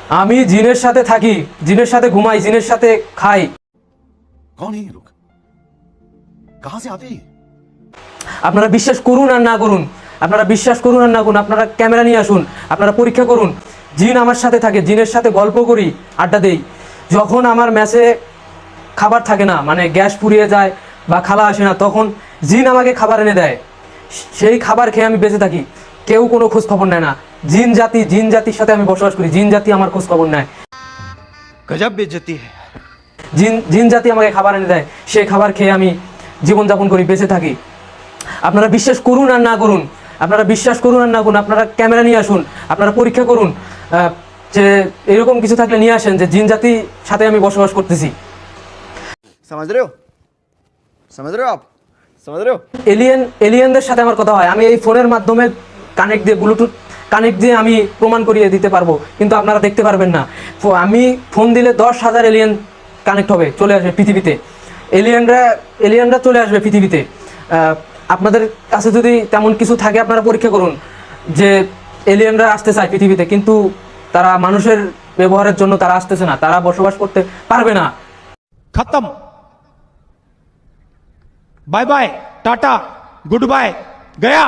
আমি জিনের সাথে থাকি, জিনের সাথে ঘুমাই, জিনের সাথে খাই। कौन है ये लोग? कहां से आते हैं? আপনারা বিশ্বাস করুন আর না করুন, আপনারা বিশ্বাস করুন আর না করুন, আপনারা ক্যামেরা নিয়ে আসুন, আপনারা পরীক্ষা করুন। জিন আমার সাথে থাকে, জিনের সাথে গল্প করি, আড্ডা দেই। যখন আমার ম্যাচে খাবার থাকে না, মানে গ্যাস পুড়িয়ে যায় বা খালা আসে না, তখন জিন আমাকে খাবার এনে দেয়। সেই খাবার খেয়ে আমি বেঁচে থাকি। কেউ কোনো খোঁজ খবর নেয় না। জিন জাতির সাথে আমি বসবাস করি, জিন জাতি আমার খোঁজ খবর নেয়। गजब बेइज्जती है। জিন জাতি আমাকে খাবার এনে দেয়, সেই খাবার খেয়ে আমি জীবনযাপন করি, বেঁচে থাকি। আপনারা বিশ্বাস করুন আর না করুন, আপনারা বিশ্বাস করুন আর না করুন, আপনারা ক্যামেরা নিয়ে আসুন, আপনারা পরীক্ষা করুন যে এরকম কিছু থাকলে নিয়ে আসেন যে জিন জাতির সাথে আমি বসবাস করতেছি। समझ रहे हो? समझ रहे हो आप? समझ रहे हो? এলিয়েনদের সাথে আমার কথা হয়। আমি এই ফোনের মাধ্যমে কানেক্ট দিয়ে, ব্লুটুথ কানেক্ট দিয়ে আমি প্রমাণ করিয়ে দিতে পারবো, কিন্তু আপনারা দেখতে পারবেন না। আমি ফোন দিলে 10,000 এলিয়েন কানেক্ট হবে, চলে আসবে পৃথিবীতে। এলিয়েনরা চলে আসবে পৃথিবীতে। আপনাদের কাছে যদি তেমন কিছু থাকে, আপনারা পরীক্ষা করুন যে এলিয়েনরা আসতে চায় পৃথিবীতে, কিন্তু তারা মানুষের ব্যবহারের জন্য তারা আসতেছে না, তারা বসবাস করতে পারবে না। खत्म। Bye bye, tata, goodbye, गया।